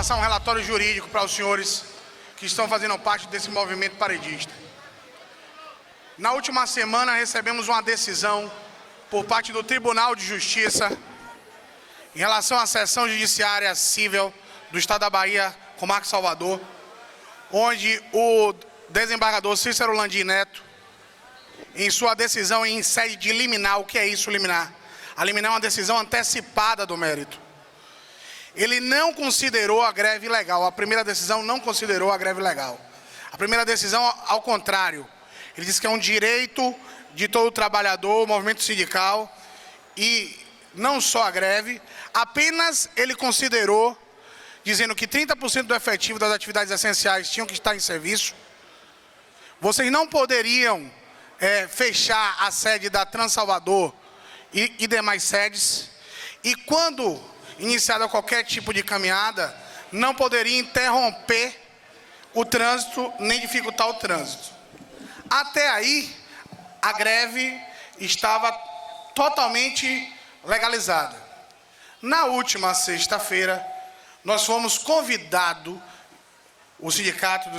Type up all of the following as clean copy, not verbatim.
passar um relatório jurídico para os senhores que estão fazendo parte desse movimento paredista. Na última semana recebemos uma decisão por parte do Tribunal de Justiça em relação à Seção Judiciária Civil do Estado da Bahia, Comarca Salvador, onde o desembargador Cícero Landim Neto, em sua decisão em sede de liminar, o que é isso, liminar? A liminar é uma decisão antecipada do mérito. Ele não considerou a greve legal, a primeira decisão não considerou a greve legal. A primeira decisão, ao contrário, ele disse que é um direito de todo trabalhador, o movimento sindical, e não só a greve, apenas ele considerou, dizendo que 30% do efetivo das atividades essenciais tinham que estar em serviço. Vocês não poderiam fechar a sede da Transalvador e demais sedes, e quando iniciada qualquer tipo de caminhada, não poderia interromper o trânsito, nem dificultar o trânsito. Até aí, a greve estava totalmente legalizada. Na última sexta-feira, nós fomos convidados, o sindicato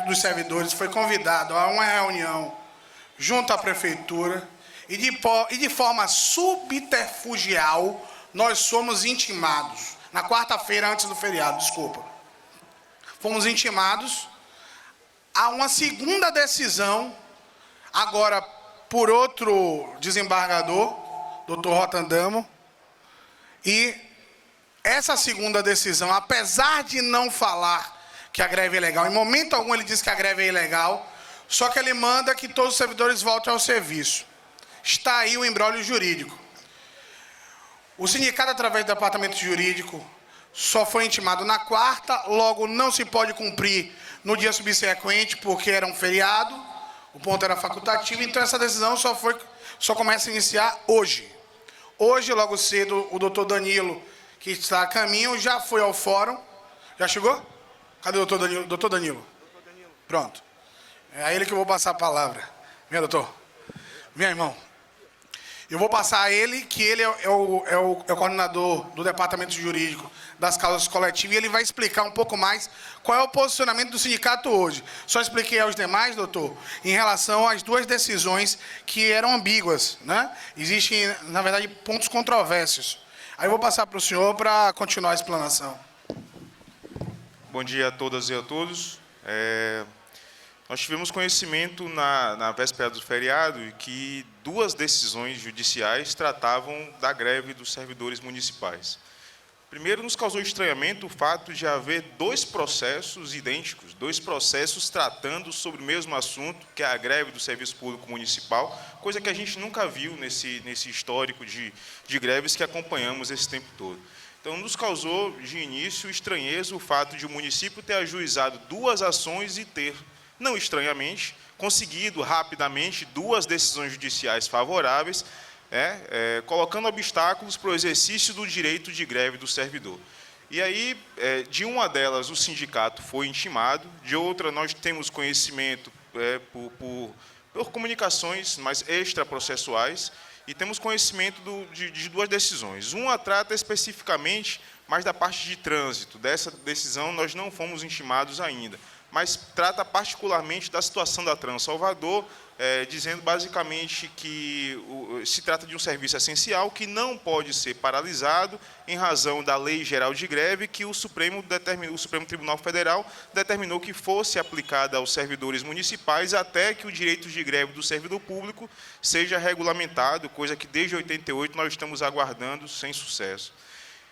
dos servidores foi convidado a uma reunião junto à prefeitura e de forma subterfugial nós fomos intimados, na quarta-feira antes do feriado, desculpa, fomos intimados a uma segunda decisão, agora por outro desembargador, Dr. Rotandamo, e essa segunda decisão, apesar de não falar que a greve é ilegal, em momento algum ele diz que a greve é ilegal, só que ele manda que todos os servidores voltem ao serviço. Está aí o imbróglio jurídico. O sindicato, através do departamento jurídico, só foi intimado na quarta, logo não se pode cumprir no dia subsequente, porque era um feriado, o ponto era facultativo, então essa decisão só começa a iniciar hoje. Hoje, logo cedo, o doutor Danilo, que está a caminho, já foi ao fórum. Já chegou? Cadê o doutor Danilo? Doutor Danilo. Pronto. É a ele que eu vou passar a palavra. Vem, doutor. Vem, irmão. Eu vou passar a ele, que ele é o coordenador do departamento jurídico das causas coletivas, e ele vai explicar um pouco mais qual é o posicionamento do sindicato hoje. Só expliquei aos demais, doutor, em relação às duas decisões que eram ambíguas, né? Existem, na verdade, pontos controversos. Aí eu vou passar para o senhor para continuar a explanação. Bom dia a todas e a todos. Nós tivemos conhecimento na véspera do feriado que duas decisões judiciais tratavam da greve dos servidores municipais. Primeiro, nos causou estranhamento o fato de haver dois processos idênticos, dois processos tratando sobre o mesmo assunto, que é a greve do serviço público municipal, coisa que a gente nunca viu nesse histórico de greves que acompanhamos esse tempo todo. Então, nos causou, de início, estranheza o fato de o município ter ajuizado duas ações e ter, não estranhamente, conseguido rapidamente duas decisões judiciais favoráveis, colocando obstáculos para o exercício do direito de greve do servidor. E aí, de uma delas, o sindicato foi intimado, de outra, nós temos conhecimento por comunicações mais extraprocessuais, e temos conhecimento de duas decisões. Uma trata especificamente mais da parte de trânsito. Dessa decisão, nós não fomos intimados ainda, mas trata particularmente da situação da Transalvador, dizendo basicamente que se trata de um serviço essencial que não pode ser paralisado em razão da Lei Geral de Greve que o Supremo Tribunal Federal determinou que fosse aplicada aos servidores municipais até que o direito de greve do servidor público seja regulamentado, coisa que desde 88 nós estamos aguardando sem sucesso.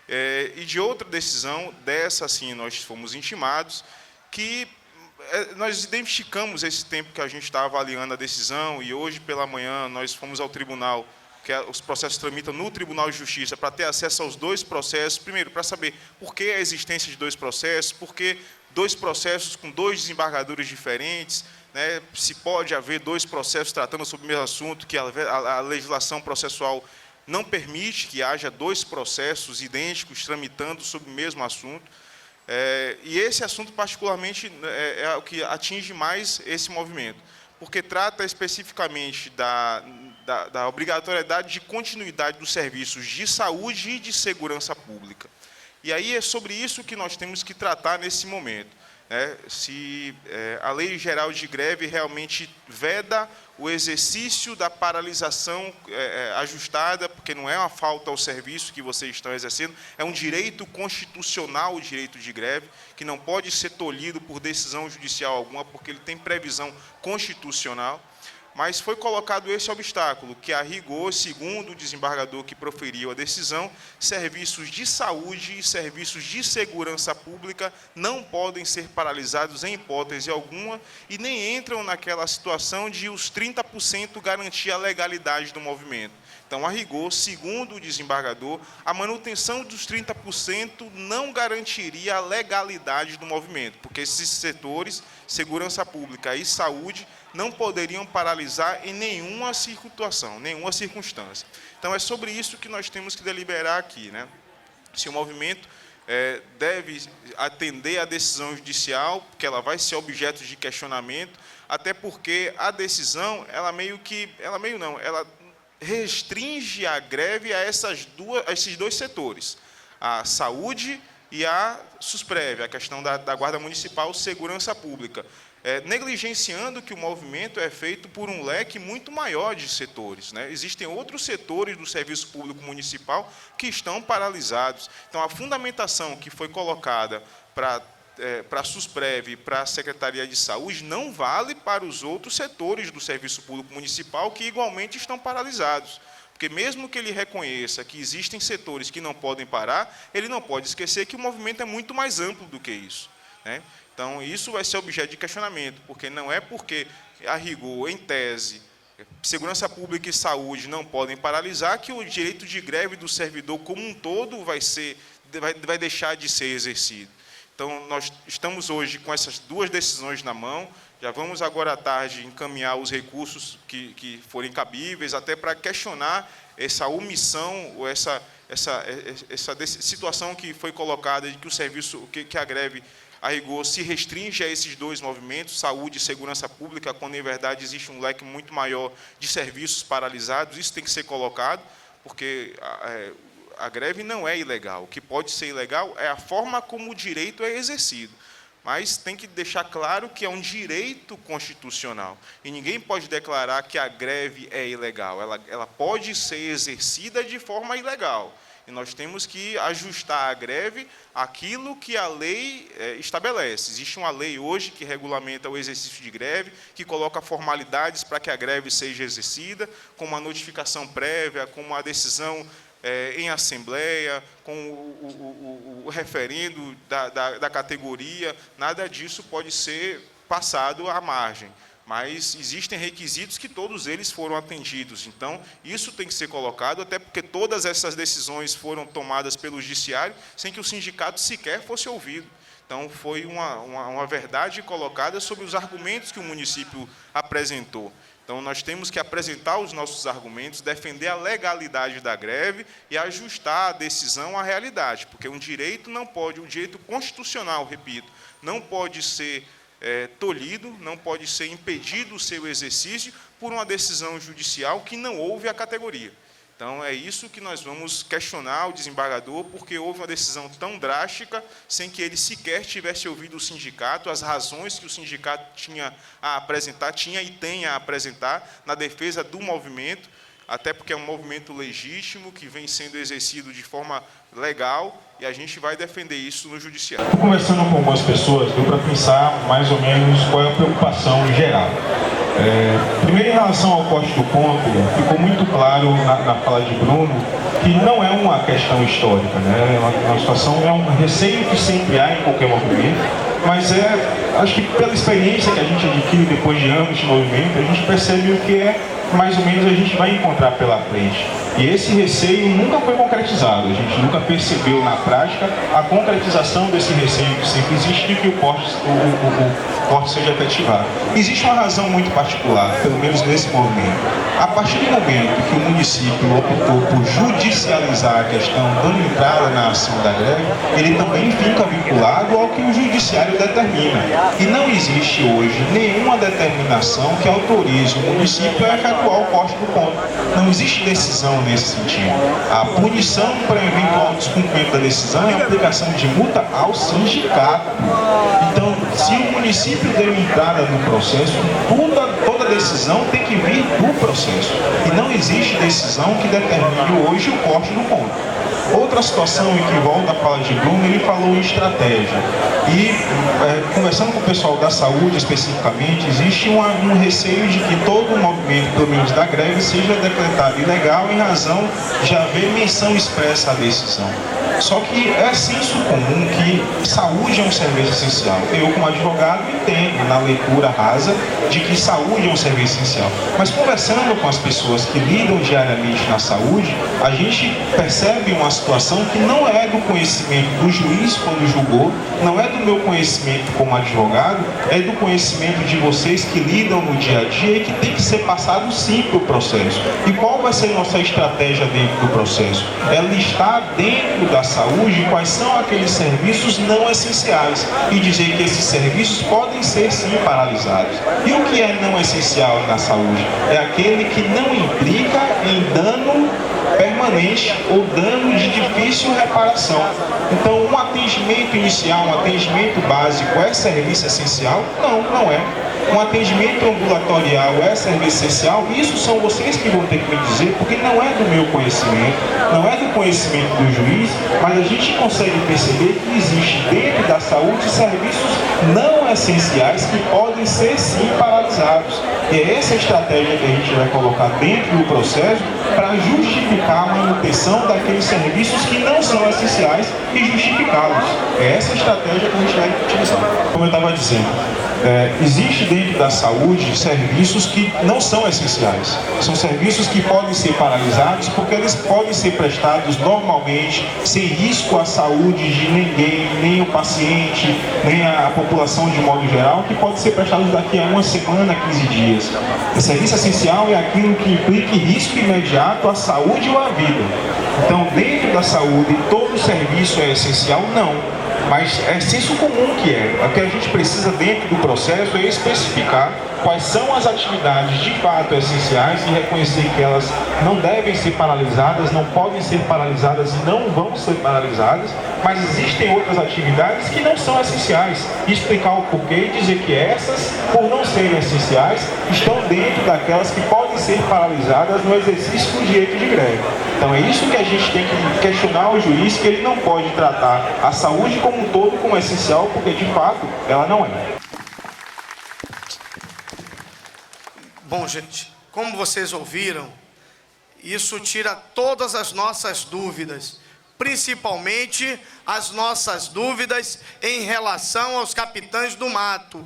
E de outra decisão, dessa sim nós fomos intimados, que nós identificamos esse tempo que a gente está avaliando a decisão, e hoje pela manhã nós fomos ao tribunal, que os processos tramitam no Tribunal de Justiça, para ter acesso aos dois processos, primeiro, para saber por que a existência de dois processos, por que dois processos com dois desembargadores diferentes, né, se pode haver dois processos tratando sobre o mesmo assunto, que a legislação processual não permite que haja dois processos idênticos tramitando sobre o mesmo assunto. E esse assunto, particularmente, é o que atinge mais esse movimento, porque trata especificamente da obrigatoriedade de continuidade dos serviços de saúde e de segurança pública. E aí é sobre isso que nós temos que tratar nesse momento. Se a Lei Geral de Greve realmente veda o exercício da paralisação ajustada, porque não é uma falta ao serviço que vocês estão exercendo, é um direito constitucional, o direito de greve, que não pode ser tolhido por decisão judicial alguma, porque ele tem previsão constitucional. Mas foi colocado esse obstáculo, que a rigor, segundo o desembargador que proferiu a decisão, serviços de saúde e serviços de segurança pública não podem ser paralisados em hipótese alguma e nem entram naquela situação de os 30% garantir a legalidade do movimento. Então, a rigor, segundo o desembargador, a manutenção dos 30% não garantiria a legalidade do movimento, porque esses setores, segurança pública e saúde, não poderiam paralisar em nenhuma situação, nenhuma circunstância. Então, é sobre isso que nós temos que deliberar aqui, Se o movimento deve atender à decisão judicial, porque ela vai ser objeto de questionamento, até porque a decisão, ela restringe a greve a esses dois setores, a saúde e a SUSPREV, a questão da Guarda Municipal, segurança pública, negligenciando que o movimento é feito por um leque muito maior de setores. Existem outros setores do serviço público municipal que estão paralisados. Então, a fundamentação que foi colocada para a SUSPREV e para a Secretaria de Saúde não vale para os outros setores do serviço público municipal que igualmente estão paralisados. Porque mesmo que ele reconheça que existem setores que não podem parar, ele não pode esquecer que o movimento é muito mais amplo do que isso. Então, isso vai ser objeto de questionamento, porque não é porque, a rigor, em tese, segurança pública e saúde não podem paralisar que o direito de greve do servidor como um todo vai deixar de ser exercido. Então, nós estamos hoje com essas duas decisões na mão, já vamos agora à tarde encaminhar os recursos que forem cabíveis, até para questionar essa omissão, ou essa situação que foi colocada de que o serviço, que a greve, a rigor, se restringe a esses dois movimentos, saúde e segurança pública, quando, em verdade, existe um leque muito maior de serviços paralisados. Isso tem que ser colocado, porque a greve não é ilegal. O que pode ser ilegal é a forma como o direito é exercido. Mas tem que deixar claro que é um direito constitucional. E ninguém pode declarar que a greve é ilegal. Ela pode ser exercida de forma ilegal. E nós temos que ajustar a greve àquilo que a lei estabelece. Existe uma lei hoje que regulamenta o exercício de greve, que coloca formalidades para que a greve seja exercida, como a notificação prévia, como a decisão em assembleia, com o referendo da categoria. Nada disso pode ser passado à margem. Mas existem requisitos que todos eles foram atendidos. Então, isso tem que ser colocado, até porque todas essas decisões foram tomadas pelo judiciário sem que o sindicato sequer fosse ouvido. Então, foi uma verdade colocada sobre os argumentos que o município apresentou. Então, nós temos que apresentar os nossos argumentos, defender a legalidade da greve e ajustar a decisão à realidade, porque um direito constitucional, repito, não pode ser tolhido, não pode ser impedido o seu exercício por uma decisão judicial que não houve a categoria. Então, é isso que nós vamos questionar o desembargador, porque houve uma decisão tão drástica, sem que ele sequer tivesse ouvido o sindicato, as razões que o sindicato tinha e tem a apresentar na defesa do movimento, até porque é um movimento legítimo, que vem sendo exercido de forma legal, e a gente vai defender isso no judiciário. Conversando com algumas pessoas, deu para pensar mais ou menos qual é a preocupação geral. Primeiro, em relação ao corte do ponto, ficou muito claro na fala de Bruno que não é uma questão histórica, É uma situação, é um receio que sempre há em qualquer movimento, mas acho que pela experiência que a gente adquire depois de anos de movimento, a gente percebe o que mais ou menos a gente vai encontrar pela frente. E esse receio nunca foi concretizado, a gente nunca percebeu na prática a concretização desse receio que sempre existe de que o corte seja efetivado. Existe uma razão muito particular, pelo menos nesse movimento. A partir do momento que o município optou por judicializar a questão, dando entrada na ação da greve, ele também fica vinculado ao que o judiciário determina. E não existe hoje nenhuma determinação que autorize o município a efetuar o corte do ponto. Não existe decisão nesse sentido. A punição para eventual descumprimento da decisão é a aplicação de multa ao sindicato. Então, se o município deu entrada no processo, toda decisão tem que vir do processo. E não existe decisão que determine hoje o corte do ponto. Outra situação em que volta a fala de Bruno, ele falou em estratégia. E, conversando com o pessoal da saúde especificamente, existe um receio de que todo o movimento, pelo menos da greve, seja decretado ilegal em razão de haver menção expressa à decisão. Só que é senso comum que saúde é um serviço essencial. Eu, como advogado, entendo na leitura rasa de que saúde é um serviço essencial. Mas conversando com as pessoas que lidam diariamente na saúde, a gente percebe uma situação que não é do conhecimento do juiz quando julgou, não é do meu conhecimento como advogado, é do conhecimento de vocês que lidam no dia a dia e que tem que ser passado sim para o processo. E qual vai ser nossa estratégia dentro do processo? É listar dentro da saúde quais são aqueles serviços não essenciais e dizer que esses serviços podem ser sim paralisados. E o que é não essencial na saúde? É aquele que não implica em dano permanente ou dano de difícil reparação. Então, um atendimento inicial, um atendimento básico é serviço essencial? Não, não é. Um atendimento ambulatorial é serviço essencial? Isso são vocês que vão ter que me dizer, porque não é do meu conhecimento, não é do conhecimento do juiz, mas a gente consegue perceber que existe dentro da saúde serviços não essenciais que podem ser sim paralisados. E é essa estratégia que a gente vai colocar dentro do processo para justificar a manutenção daqueles serviços que não são essenciais e justificá-los. É essa estratégia que a gente vai utilizar. Como eu estava dizendo, existe dentro da saúde serviços que não são essenciais. São serviços que podem ser paralisados porque eles podem ser prestados normalmente, sem risco à saúde de ninguém, nem o paciente, nem a população de modo geral, que pode ser prestados daqui a uma semana, 15 dias. O serviço essencial é aquilo que implique risco imediato à saúde ou à vida. Então, dentro da saúde, todo serviço é essencial? Não. Mas é senso comum que é. O que a gente precisa dentro do processo é especificar quais são as atividades de fato essenciais e reconhecer que elas não devem ser paralisadas, não podem ser paralisadas e não vão ser paralisadas, mas existem outras atividades que não são essenciais. Explicar o porquê e dizer que essas, por não serem essenciais, estão dentro daquelas que podem ser paralisadas no exercício do direito de greve. Então é isso que a gente tem que questionar o juiz, que ele não pode tratar a saúde como um todo como essencial, porque de fato ela não é. Bom, gente, como vocês ouviram, isso tira todas as nossas dúvidas, principalmente as nossas dúvidas em relação aos capitães do mato.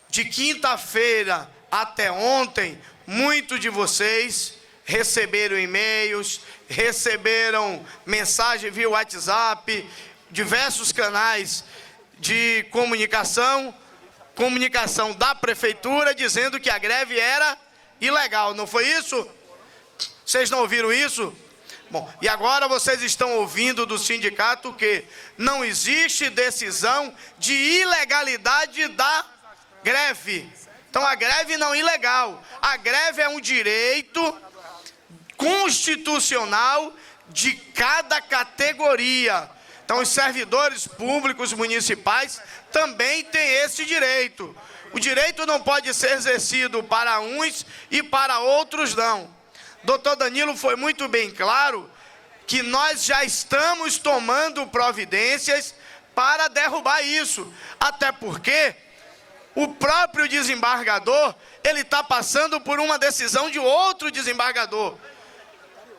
De quinta-feira até ontem, muitos de vocês receberam e-mails, receberam mensagem via WhatsApp, diversos canais de comunicação da prefeitura dizendo que a greve era ilegal, não foi isso? Vocês não ouviram isso? Bom, e agora vocês estão ouvindo do sindicato que não existe decisão de ilegalidade da greve. Então a greve não é ilegal, a greve é um direito constitucional de cada categoria. Então os servidores públicos municipais também têm esse direito. O direito não pode ser exercido para uns e para outros não. Doutor Danilo foi muito bem claro que nós já estamos tomando providências para derrubar isso. Até porque o próprio desembargador, ele está passando por uma decisão de outro desembargador.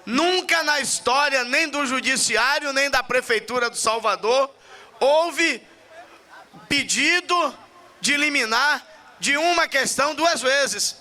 Nunca na história, nem do Judiciário, nem da Prefeitura do Salvador, houve pedido de liminar de uma questão duas vezes.